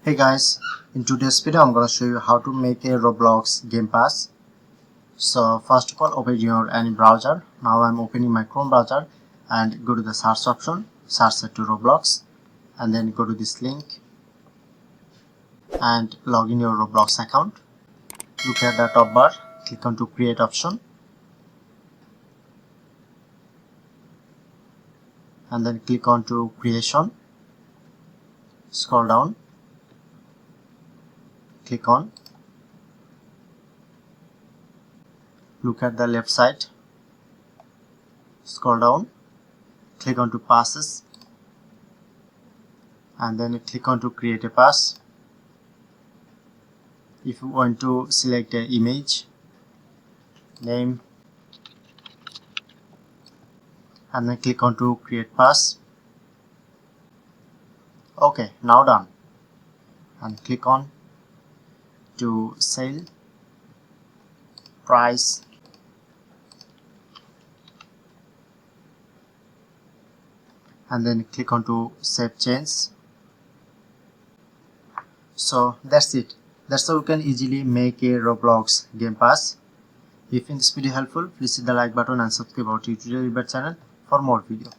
Hey guys, in today's video I'm going to show you how to make a Roblox Gamepass. So first of all, open your any browser. Now I'm opening my Chrome browser and go to the search option, search it to Roblox, and then go to this link and log in your Roblox account. Look at the top bar, click on to create option and then click on to creation. Scroll down, click on, look at the left side, scroll down, click on to passes and then click on to create a pass. If you want to select an image, name, and then click on to create pass. Okay, now done, and click on to sale, price, and then click on to save change. So that's it. That's how you can easily make a Roblox Gamepass. If in this video helpful, please hit the like button and subscribe our tutorial channel for more video.